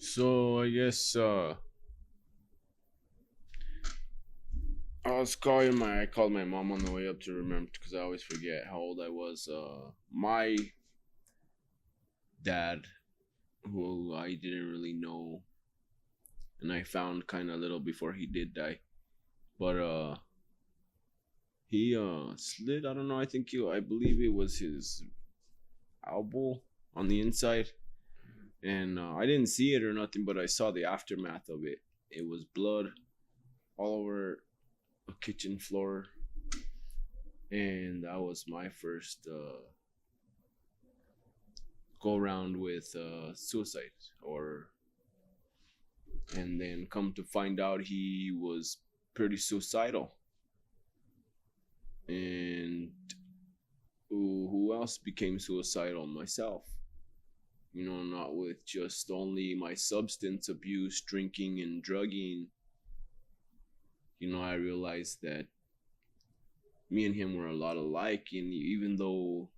So I guess I called my mom on the way up to remember because I always forget how old I was. My dad, who I didn't really know, and I found kind of little before he did die, but he slid. I don't know. I believe it was his elbow on the inside, and I didn't see it or nothing, but I saw the aftermath of it. It was blood all over a kitchen floor, and that was my first go around with suicide. Or and then come to find out he was pretty suicidal. And who else became suicidal? Myself. Not with just only my substance abuse, drinking and drugging. I realized that me and him were a lot alike, and even though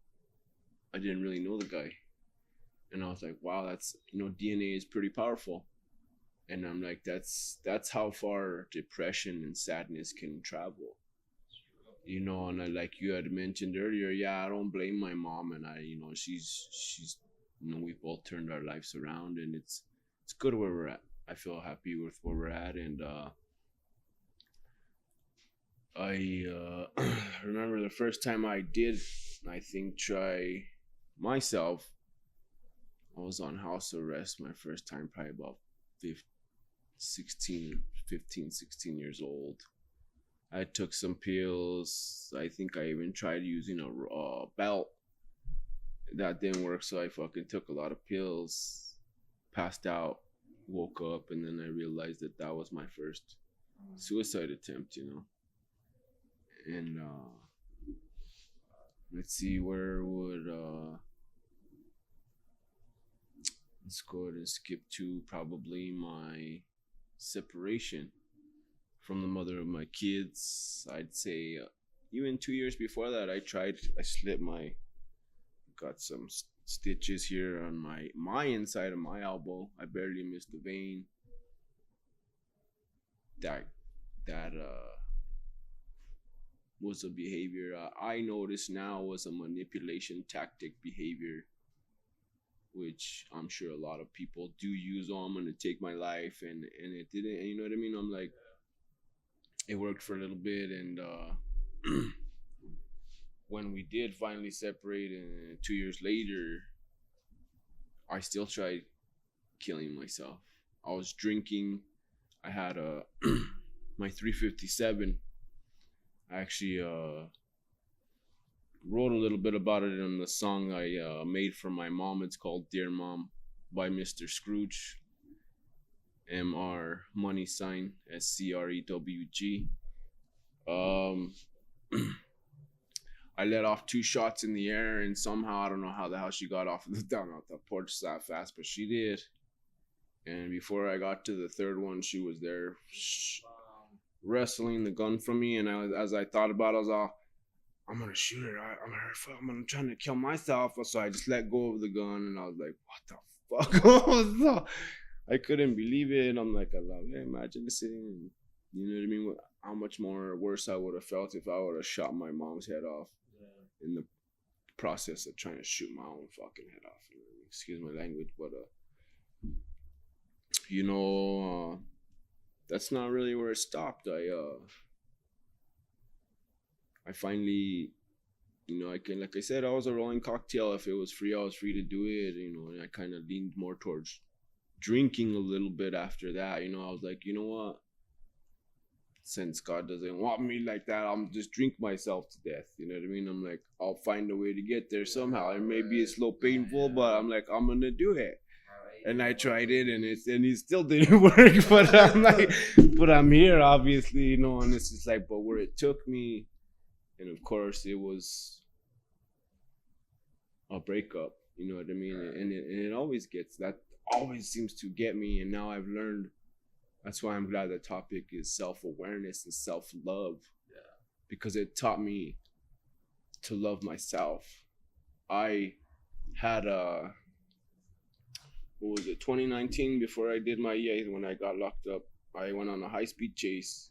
I didn't really know the guy, and I was like, wow, that's DNA is pretty powerful. And I'm like, that's how far depression and sadness can travel. And like you had mentioned earlier, yeah, I don't blame my mom. And she's we both turned our lives around, and it's good where we're at. I feel happy with where we're at. And I remember the first time I did, I think, try myself. I was on house arrest my first time, probably about 16 years old. I took some pills. I think I even tried using a belt. That didn't work, so I fucking took a lot of pills, passed out, woke up, and then I realized that was my first suicide attempt. And let's see, where would let's go ahead and skip to probably my separation from the mother of my kids. I'd say even 2 years before that, I slipped got some stitches here on my inside of my elbow. I barely missed a vein. That was a behavior I notice now was a manipulation tactic behavior, which I'm sure a lot of people do use. I'm gonna take my life, and it didn't. And you know what I mean? I'm like, it worked for a little bit, and when we did finally separate, and 2 years later, I still tried killing myself. I was drinking. I had my 357. I actually wrote a little bit about it in the song I made for my mom. It's called "Dear Mom" by Mr. Scrooge. MR money sign SCREWG. Um, I let off 2 shots in the air, and somehow I don't know how the hell she got off down off the porch that fast, but she did. And before I got to the third one, she was there wrestling the gun from me. And as I thought about it, I was all, I'm gonna shoot her. I'm trying to kill myself. So I just let go of the gun, and I was like, what the fuck? I couldn't believe it. I'm like, I love it. Imagine sitting, you know what I mean? How much more worse I would have felt if I would have shot my mom's head off in the process of trying to shoot my own fucking head off. Excuse my language, but that's not really where it stopped. I finally, like I said, I was a rolling cocktail. If it was free, I was free to do it. And I kind of leaned more towards drinking a little bit after that. I was like, you know what? Since God doesn't want me like that, I'm just drink myself to death. You know what I mean? I'm like, I'll find a way to get there somehow. And maybe it's slow, painful, but I'm like, I'm gonna do it. And I tried it, and it still didn't work. But I'm like, but I'm here, obviously, and it's just like, but where it took me, and of course, it was a breakup. You know what I mean? And it always gets that. Always seems to get me, and now I've learned. That's why I'm glad the topic is self-awareness and self-love. Yeah. Because it taught me to love myself. I had what was it, 2019, before I did my EA, when I got locked up, I went on a high-speed chase,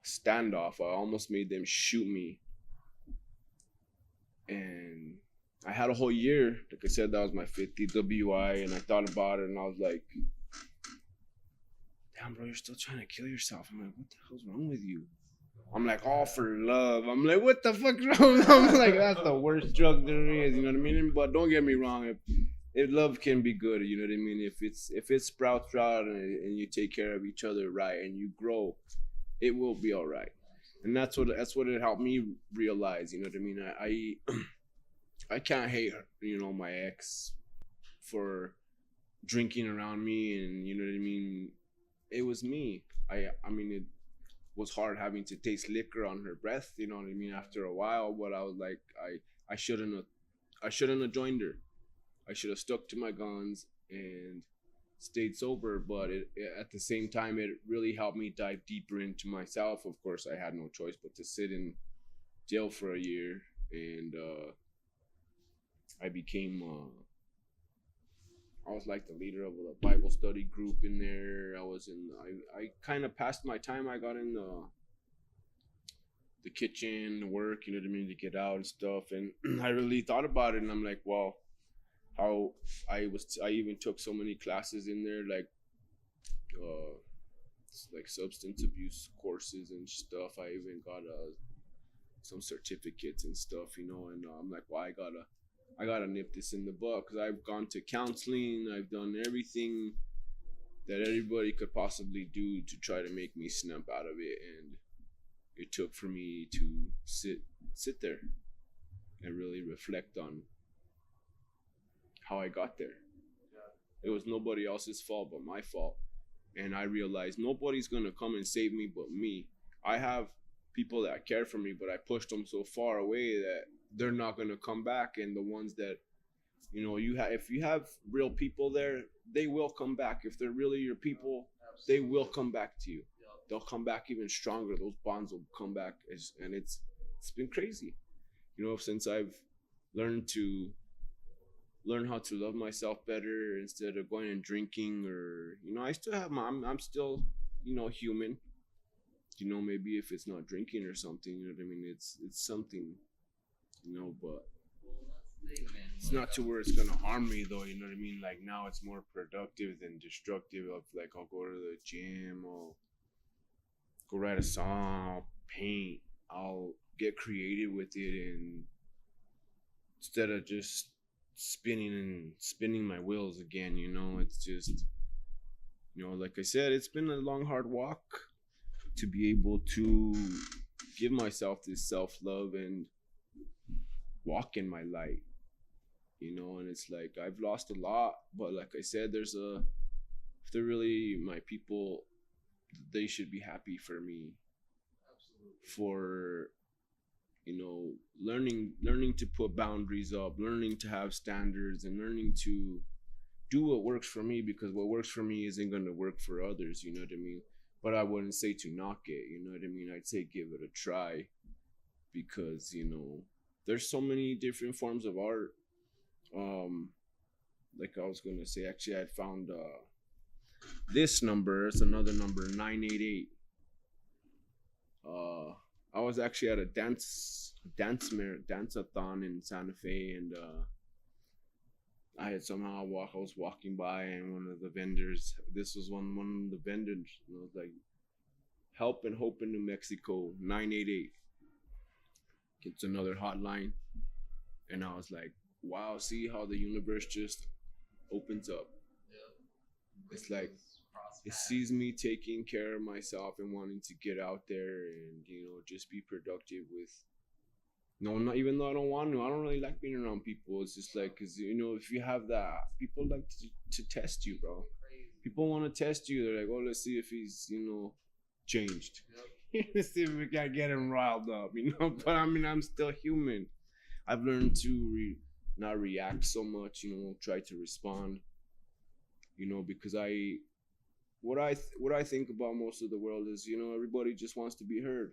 standoff. I almost made them shoot me. And I had a whole year. Like I said, that was my 5th DWI, and I thought about it, and I was like, damn, bro, you're still trying to kill yourself. I'm like, what the hell's wrong with you? I'm like, all for love. I'm like, what the fuck's wrong? I'm like, that's the worst drug there is, you know what I mean? But don't get me wrong, if love can be good, you know what I mean? If it sprouts out and you take care of each other right and you grow, it will be all right. And that's what it helped me realize, you know what I mean? I can't hate her, you know, my ex for drinking around me, and you know what I mean? It was me. I mean, it was hard having to taste liquor on her breath, you know what I mean, after a while, but I was like, I shouldn't have joined her. I should have stuck to my guns and stayed sober, but at the same time, it really helped me dive deeper into myself. Of course, I had no choice but to sit in jail for a year, and I became I was like the leader of a Bible study group in there. I kind of passed my time. I got in the kitchen, work, you know what I mean, to get out and stuff. And I really thought about it, and I'm like, well, how I even took so many classes in there, like substance abuse courses and stuff. I even got some certificates and stuff, you know. And I'm like, well, I gotta nip this in the bud, because I've gone to counseling. I've done everything that everybody could possibly do to try to make me snap out of it, and it took for me to sit there and really reflect on how I got there. It was nobody else's fault but my fault. And I realized nobody's gonna come and save me but me. I have people that care for me, but I pushed them so far away that they're not gonna come back. And the ones that, you know, if you have real people there, they will come back. If they're really your people, they will come back to you. They'll come back even stronger. Those bonds will come back, and it's been crazy, you know, since I've learn how to love myself better instead of going and drinking. Or, you know, I still have I'm still, you know, human, you know, maybe if it's not drinking or something, you know what I mean, it's something, you know, but it's not to where it's gonna harm me though, you know what I mean? Like now it's more productive than destructive. Of like, I'll go to the gym, I'll go write a song, I'll paint, I'll get creative with it, and instead of just spinning my wheels again, you know, it's just, you know, like I said, it's been a long, hard walk to be able to give myself this self-love and walk in my light, you know. And it's like, I've lost a lot, but like I said, if they're really my people, they should be happy for me. Absolutely. For, you know, learning to put boundaries up, learning to have standards, and learning to do what works for me, because what works for me isn't going to work for others, you know what I mean? But I wouldn't say to knock it, you know what I mean? I'd say give it a try, because, you know, there's so many different forms of art. Like I was going to say, actually, I found this number. It's another number, 988. I was actually at a dance-a-thon in Santa Fe, and I was walking by, and one of the vendors, this was one of the vendors, and I was like, help and hope in New Mexico, 988. It's another hotline. And I was like, wow, see how the universe just opens up. Yeah. It's like, it sees me taking care of myself and wanting to get out there and, you know, just be productive with, no, not even though I don't want to. I don't really like being around people. It's just like, because, you know, if you have that, people like to test you, bro. People want to test you. They're like, oh, let's see if he's, you know, changed. Yep. Let's see if we can get him riled up, you know. But I mean, I'm still human. I've learned to not react so much, you know, try to respond, you know, because what I think about most of the world is, you know, everybody just wants to be heard,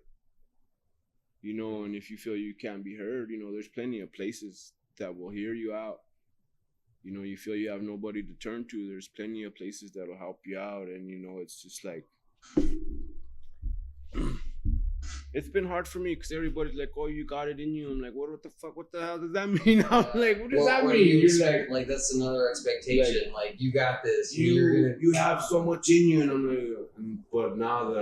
you know. And if you feel you can't be heard, you know, there's plenty of places that will hear you out, you feel you have nobody to turn to, there's plenty of places that'll help you out. And it's just like it's been hard for me because everybody's like, "Oh, you got it in you." I'm like, "What the fuck? What the hell does that mean?" I'm like, "What does that mean?" You're like, that's another expectation. Like you got this. You have so much in you, and I'm like, but now that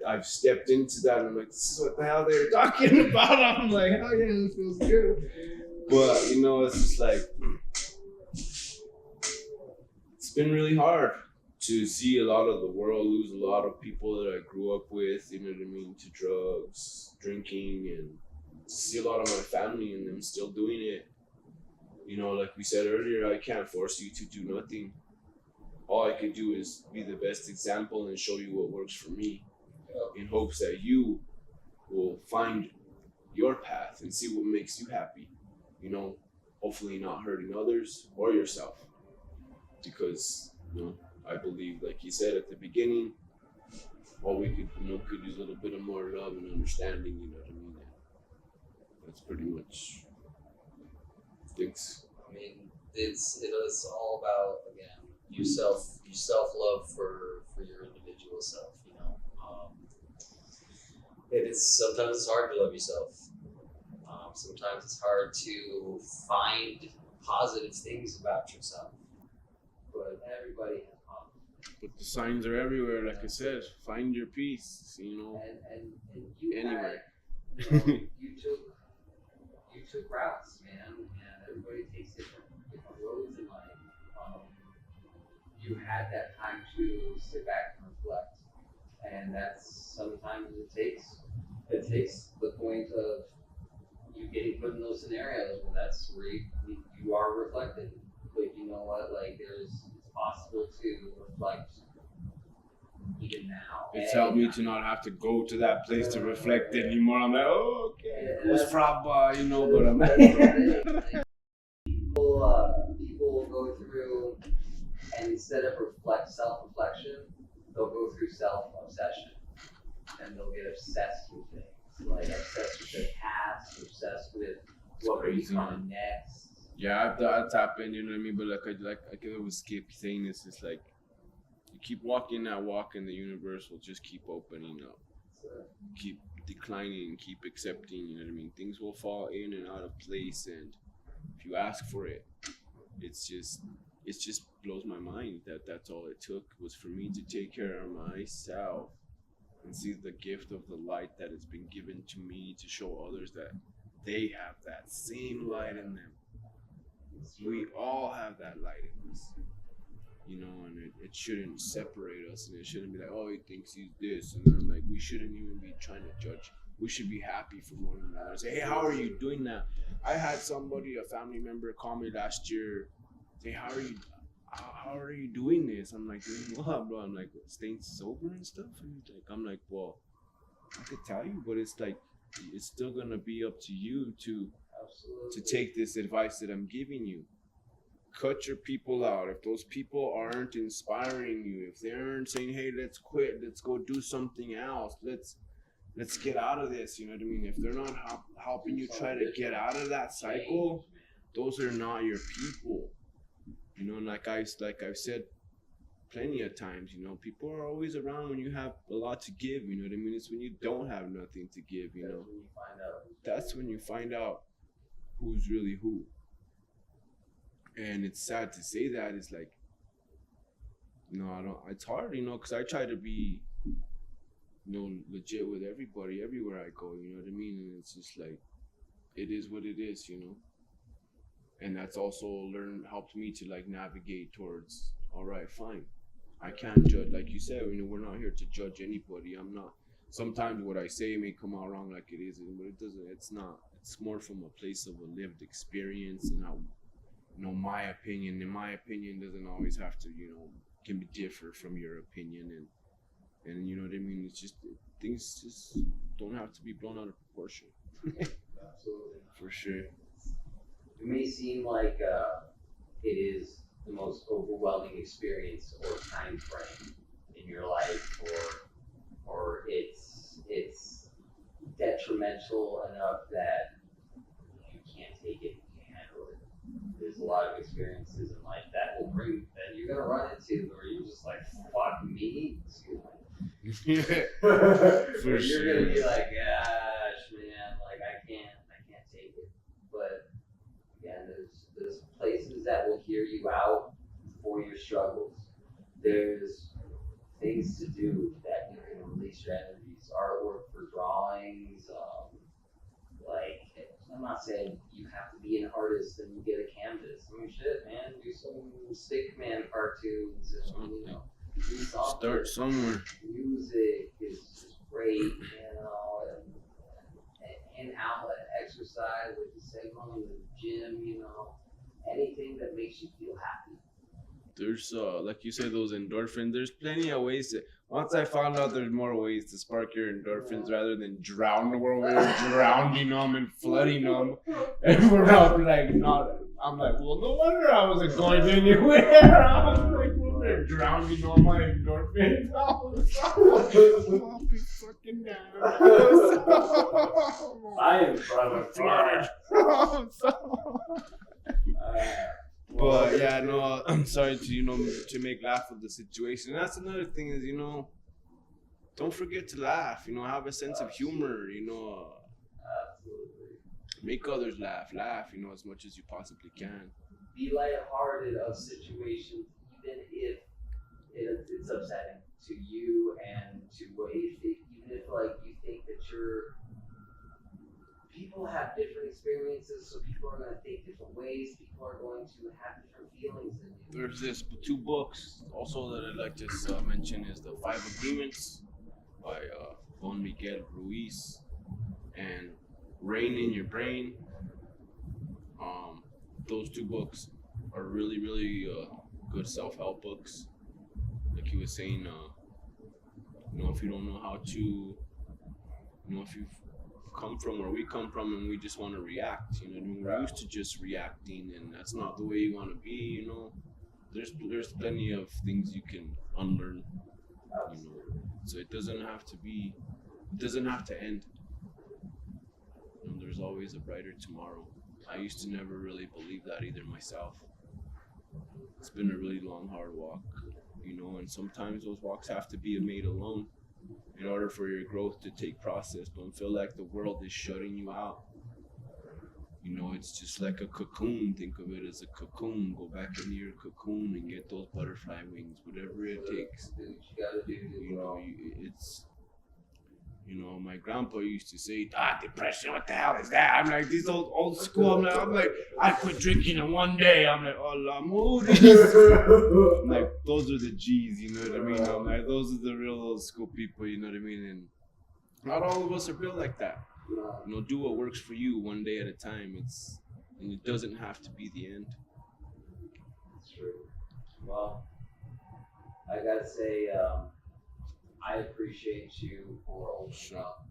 I've stepped into that, I'm like, this is what the hell they're talking about. I'm like, oh yeah, this feels good. But it's just like it's been really hard to see a lot of the world lose a lot of people that I grew up with, to drugs, drinking, and to see a lot of my family and them still doing it. Like we said earlier, I can't force you to do nothing. All I could do is be the best example and show you what works for me, in hopes that you will find your path and see what makes you happy. Hopefully not hurting others or yourself. Because, I believe, like you said at the beginning, all we could use a little bit of more love and understanding, you know what I mean? That's pretty much things. I mean, it's all about, again, you self-love for your individual self, sometimes it's hard to love yourself. Sometimes it's hard to find positive things about yourself. But everybody has problems. But the signs are everywhere, like I said. Find your peace, And you anywhere. You took routes, man, and everybody takes different roads in life. You had that time to sit back and reflect, and that's sometimes it takes the point of you getting put in those scenarios, and that's where you are reflecting. But you know what? Like it's possible to reflect even now. It's helped me to not have to go to that place to reflect anymore. I'm like, oh, okay, it was fraba, but I'm people will go through, and instead of self-reflection, they'll go through self-obsession, and they'll get obsessed with things, like obsessed with their past, obsessed with what will be coming next. Yeah, that's happened, you know what I mean? But I could always keep saying this. It's like you keep walking that walk, and the universe will just keep opening up, keep declining, keep accepting. You know what I mean? Things will fall in and out of place, and if you ask for it, it just blows my mind that that's all it took was for me to take care of myself and see the gift of the light that has been given to me to show others that they have that same light in them. We all have that light in us, and it shouldn't separate us, and it shouldn't be like, oh, he thinks he's this, and I'm like, we shouldn't even be trying to judge. We should be happy for one another. Say, hey, how are you doing that? I had somebody, a family member, call me last year, say, how are you doing this? I'm like, doing what, bro? I'm like, staying sober and stuff? And I'm like, well, I could tell you, but it's like, it's still gonna be up to you to take this advice that I'm giving you. Cut your people out. If those people aren't inspiring you, if they aren't saying, hey, let's quit, let's go do something else, let's get out of this, you know what I mean? If they're not helping you try to get out of that cycle, those are not your people. And like I've said plenty of times, people are always around when you have a lot to give, you know what I mean? It's when you don't have nothing to give, That's when you find out who's really who. And it's sad to say that. It's like, it's hard, because I try to be, legit with everybody, everywhere I go, you know what I mean? And it's just like, it is what it is, And that's also helped me to navigate towards, all right, fine. I can't judge, like you said, we're not here to judge anybody. I'm not. Sometimes what I say may come out wrong like it is, but it doesn't, it's not. It's more from a place of a lived experience and how, my opinion. And my opinion doesn't always have to, can be differ from your opinion. And you know what I mean? It's just, things just don't have to be blown out of proportion. Absolutely. For sure. It may seem like it is the most overwhelming experience or time frame in your life, or it's detrimental enough that you can't take it, you can't handle it. There's a lot of experiences in For you're gonna be like, gosh, man, like I can't take it. But again, there's places that will hear you out for your struggles. There's things to do that you can release your energies. Artwork for drawings. Like I'm not saying you have to be an artist and you get a canvas. I mean, shit, man, do some stickman cartoons and do something. Start somewhere. Music is great, and outlet, exercise, like you said, going to the gym, anything that makes you feel happy. There's like you said, those endorphins. There's plenty of ways to. Once I found out there's more ways to spark your endorphins rather than drowning them and flooding them, and we're not like not. I'm like, well, no wonder I wasn't going anywhere. I was like, well, they're drowning all my endorphins. I'll be fucking down. I am flooded. But yeah, no, I'm sorry to make laugh of the situation. That's another thing is, don't forget to laugh, have a sense of humor, Absolutely. Make others laugh, as much as you possibly can. Be lighthearted of situations, even if it's upsetting to you and to what you think, even if you think that people have different experiences, so people are going to think different ways, people are going to have different feelings than you. There's this 2 books also that I'd like to mention is the 5 Agreements by Don Miguel Ruiz and Rain in Your Brain. Those 2 books are really, really good self-help books. Like he was saying, if you don't know how to, if you've come from where we come from and we just want to react, we're used to just reacting, and that's not the way you want to be, there's plenty of things you can unlearn, so it doesn't have to end. There's always a brighter tomorrow. I used to never really believe that either myself. It's been a really long, hard walk, and sometimes those walks have to be made alone in order for your growth to take process. Don't feel like the world is shutting you out. It's just like a cocoon. Think of it as a cocoon. Go back into your cocoon and get those butterfly wings, whatever it takes. Do what you gotta do. It's my grandpa used to say, depression, what the hell is that? I'm like, this old school. I'm like, I quit drinking in one day. I'm like, hola, moodies. I'm like, those are the G's, you know what I mean? I'm like, those are the real old school people, you know what I mean? And not all of us are built like that. Do what works for you one day at a time. And it doesn't have to be the end. That's true. Well, I gotta say, I appreciate you for opening up.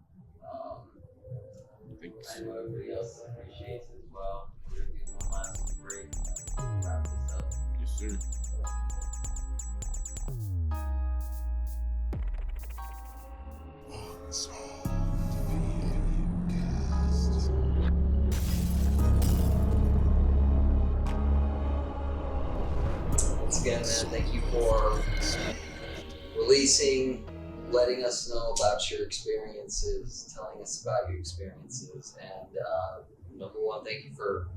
Thanks. I know everybody else appreciates it as well. We're gonna do one last break and wrap this up. Yes, sir. Once again, man, thank you for releasing, letting us know about your experiences, telling us about your experiences, and number one, thank you for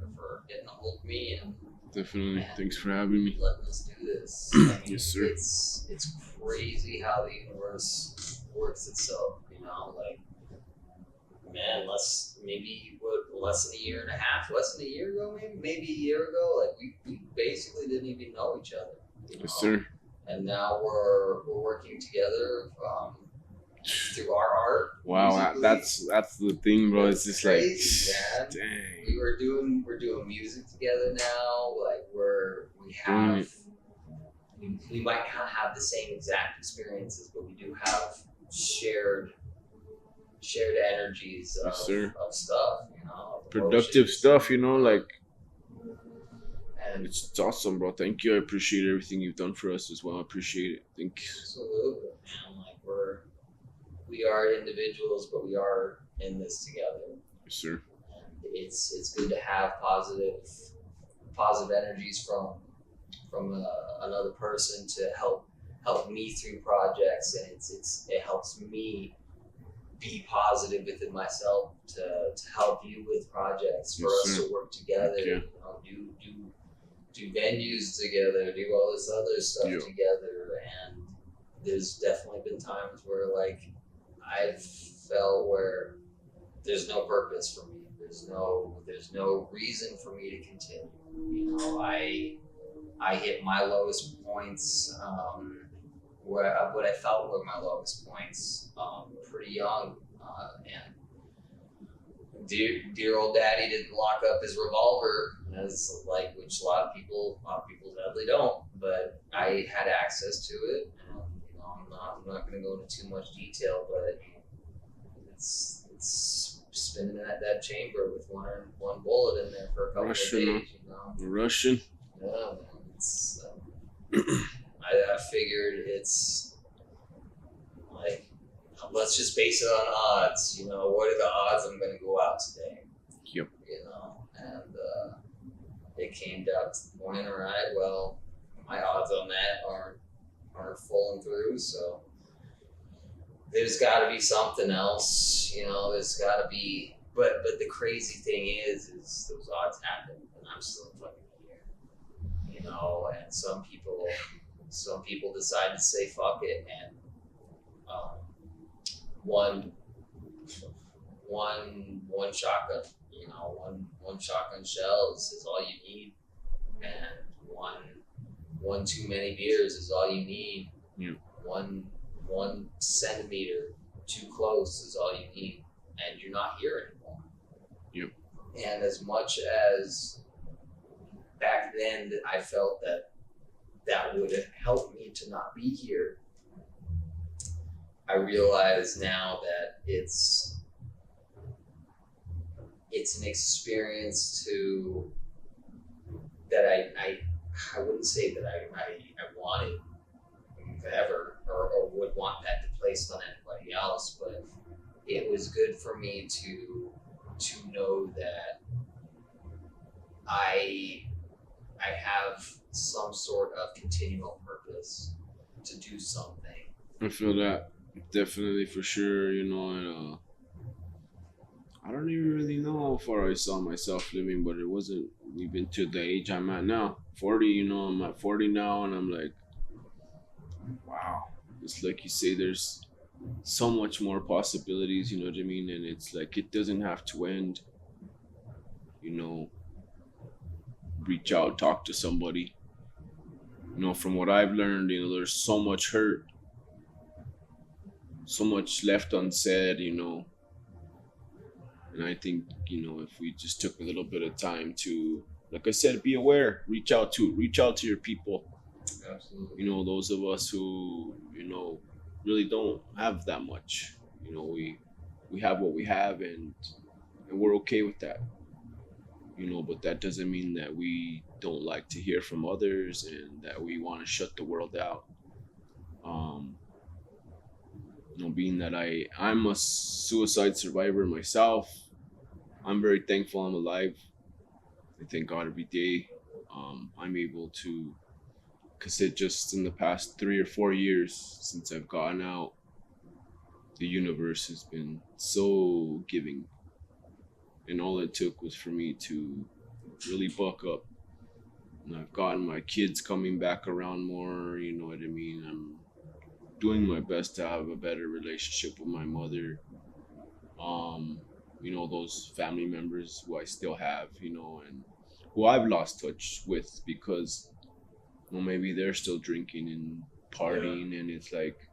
getting a hold of me and definitely. Thanks for having me. Letting us do this. Yes, sir. It's crazy how the universe works itself. Maybe less than a year and a half, less than a year ago, maybe a year ago. We basically didn't even know each other. Yes, sir. And now we're working together through our art. Wow, that's the thing, bro. It's just crazy, like, man. dang. We're doing music together now. We might not have the same exact experiences, but we do have shared energies of stuff, productive emotions. stuff, And it's awesome, bro. Thank you. I appreciate everything you've done for us as well. I appreciate it. Thank you. Absolutely, man. We are individuals, but we are in this together. Yes, sir. And it's good to have positive energies from another person to help help me through projects, and it helps me be positive within myself to help you with projects, for us to work together, do venues together, do all this other stuff together. And there's definitely been times where like I've felt where there's no purpose for me. There's no reason for me to continue. You know, I hit my lowest points, what I felt were my lowest points, pretty young, and dear old daddy didn't lock up his revolver, as like, which a lot of people sadly don't, but I had access to it. And you know, I'm not going to go into too much detail, but it's spinning that chamber with one bullet in there for a couple of days. You know, Russian. Yeah, man. It's I figured it's like, let's just base it on odds. You know, what are the odds I'm going to go out today? Yep. You know, and it came down to the point, all right, well, my odds on that aren't falling through, so there's got to be something else. You know, there's got to be. But the crazy thing is those odds happen, and I'm still fucking here. You know, and some people decide to say fuck it, and one shotgun, you know, one shotgun shell is all you need, and one too many beers is all you need. Yeah. One centimeter too close is all you need, and you're not here anymore. Yep. And as much as back then I felt that would have helped me to not be here, I realize now that it's an experience that I wouldn't say that I wanted ever or would want that to place on anybody else, but it was good for me to know that I have some sort of continual purpose to do something. I feel that definitely, for sure, you know, and I don't even really know how far I saw myself living, but it wasn't even to the age I'm at now. 40, you know, I'm at 40 now, and I'm like, wow. It's like you say, there's so much more possibilities, you know what I mean? And it's like, it doesn't have to end, you know. Reach out, talk to somebody. You know, from what I've learned, you know, there's so much hurt, so much left unsaid, you know. And I think, you know, if we just took a little bit of time to, like I said, be aware, reach out to your people. Absolutely. You know, those of us who, you know, really don't have that much. You know, we have what we have, and we're okay with that. You know, but that doesn't mean that we don't like to hear from others and that we want to shut the world out. You know, being that I'm a suicide survivor myself, I'm very thankful I'm alive. I thank God every day. I'm able to, because it just in the past 3 or 4 years since I've gotten out, the universe has been so giving. And all it took was for me to really buck up. And I've gotten my kids coming back around more, you know what I mean? I'm doing my best to have a better relationship with my mother. You know, those family members who I still have, you know, and who I've lost touch with because, well, maybe they're still drinking and partying, and it's like,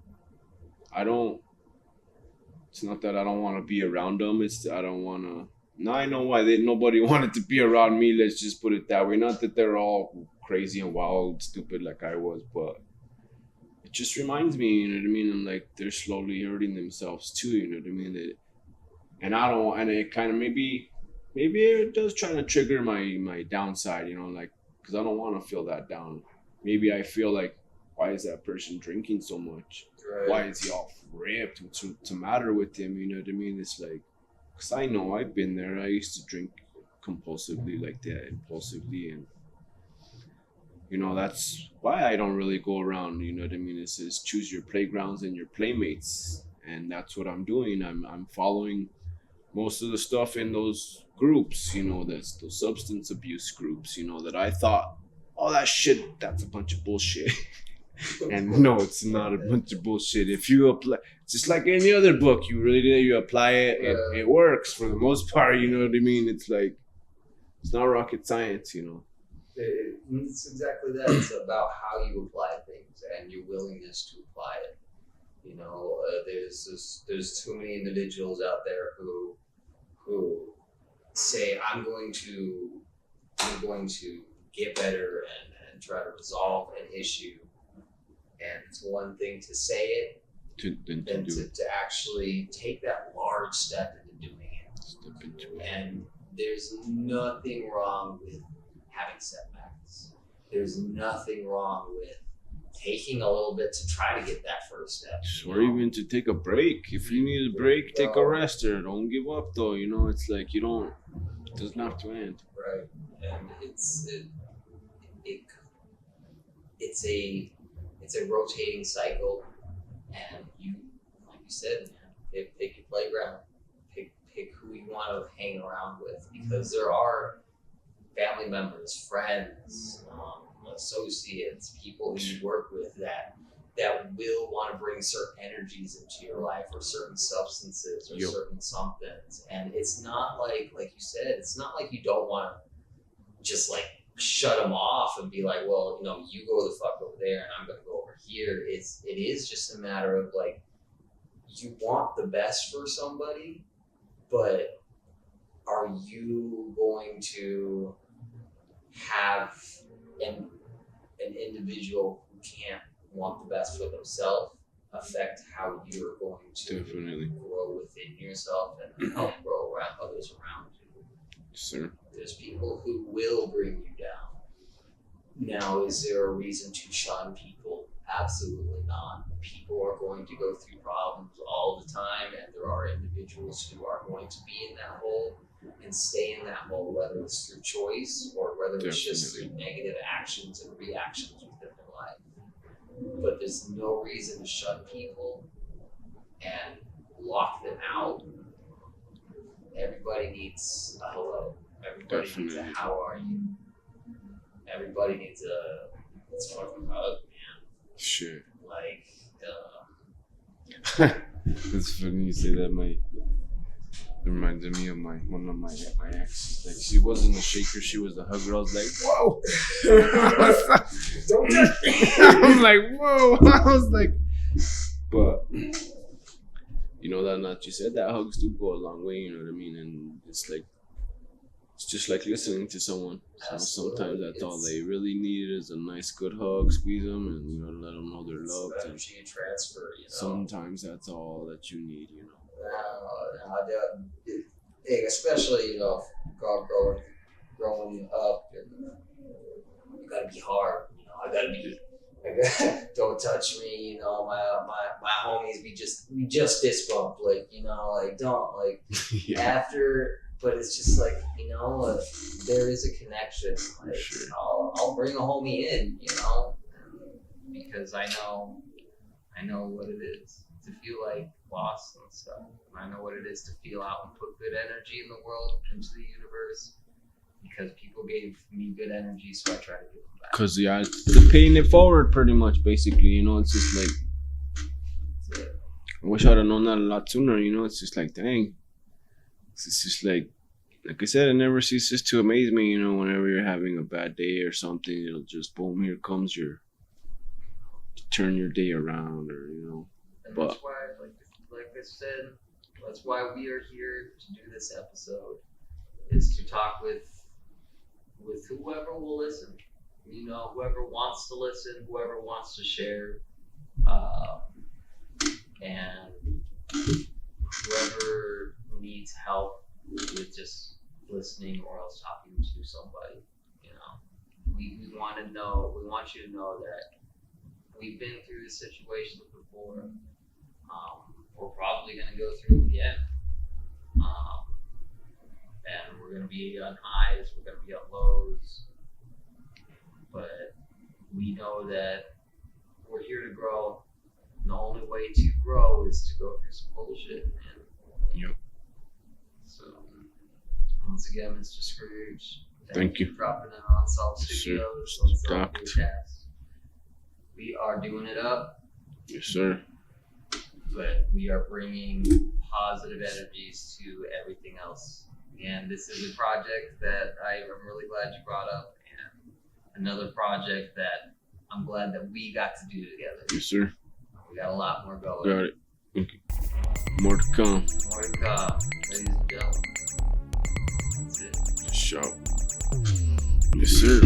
it's not that I don't want to be around them, it's I don't want to. Now I know why nobody wanted to be around me. Let's just put it that way. Not that they're all crazy and wild, stupid like I was, but it just reminds me, you know what I mean? I'm like, they're slowly hurting themselves too, you know what I mean? And it kind of maybe it does try to trigger my downside, you know, like, because I don't want to feel that down. Maybe I feel like, why is that person drinking so much? Right. Why is he all ripped? What's the matter with him? You know what I mean? It's like, because I know I've been there. I used to drink compulsively like that, impulsively, and You know, that's why I don't really go around. You know what I mean? It says choose your playgrounds and your playmates, and that's what I'm doing. I'm following most of the stuff in those groups. You know, that's those substance abuse groups. You know, that I thought, oh, that shit, that's a bunch of bullshit. And no, it's not a bunch of bullshit. If you apply, just like any other book, you apply it, it works for the most part. You know what I mean? It's like it's not rocket science. You know. It's exactly that. It's about how you apply things and your willingness to apply it. You know, there's too many individuals out there who say I'm going to get better and try to resolve an issue. And it's one thing to say it than to actually take that large step into doing it. And there's nothing wrong with having setbacks. There's nothing wrong with taking a little bit to try to get that first step. Or even to take a break. If you need a break, take a rest or don't give up though. You know, it's like it doesn't have to end. Right. And it's a rotating cycle, and you, like you said, man, pick your playground, pick who you want to hang around with, because there are family members, friends, associates, people who you work with that will want to bring certain energies into your life, or certain substances, or certain somethings. And it's not like you said, it's not like you don't want to just like shut them off and be like, well, you know, you go the fuck over there and I'm going to go over here. It is just a matter of like, you want the best for somebody, but are you going to have an individual who can't want the best for themselves affect how you're going to grow within yourself and help grow around others around you? Sure. There's people who will bring you down. Now, is there a reason to shun people? Absolutely not. People are going to go through problems all the time, and there are individuals who are going to be in that hole and stay in that hole, whether it's through choice or whether it's just through negative actions and reactions within their life. But there's no reason to shun people and lock them out. Everybody needs a hello. Everybody needs a how are you. Everybody needs a let's fucking hug, man. Sure. Like, It's funny you say that. It reminded me of one of my exes. Like, she wasn't a shaker, she was a hugger. I was like, whoa. don't touch me. I'm like, whoa. I was like, but you know that you said that hugs do go a long way. You know what I mean? And it's just like listening to someone. So sometimes that's all they really need is a nice, good hug, squeeze them, and you know, let them know they're loved. And transfer. You know? Sometimes that's all that you need. You know. Especially growing up, and you gotta be hard. You know, I gotta don't touch me. You know, my homies, we just fist bump. Like, you know, like don't like after. But it's just like, you know, there is a connection. Like, sure. I'll bring a homie in, you know, because I know what it is to feel like lost and stuff. I know what it is to feel out and put good energy in the world, into the universe, because people gave me good energy, so I try to give them back. Because they're paying it forward, pretty much, basically. You know, it's just like, I wish I'd have known that a lot sooner. You know, it's just like, dang. It's just like I said, it never ceases to amaze me, you know, whenever you're having a bad day or something, it'll just, boom, here comes to turn your day around, or, you know. And but that's why, like I said, that's why we are here to do this episode, is to talk with whoever will listen. You know, whoever wants to listen, whoever wants to share, and whoever needs help with just listening or else talking to somebody. You know, we want you to know that we've been through the situations before. We're probably going to go through them again. And we're going to be on highs, we're going to be on lows. But we know that we're here to grow. And the only way to grow is to go through some bullshit, man. Yep. So, once again, Mr. Scrooge, Thank you for dropping in on Unsolved Yes, sir. Studios, Unsolved Docked. FearCast. We are doing it up, Yes, sir. but we are bringing positive energies to everything else. And this is a project that I am really glad you brought up, and another project that I'm glad that we got to do together. Yes, sir. We got a lot more going. Got it. Okay. More to come. More to come, ladies and gentlemen. That's it. Shout. Yes, sir.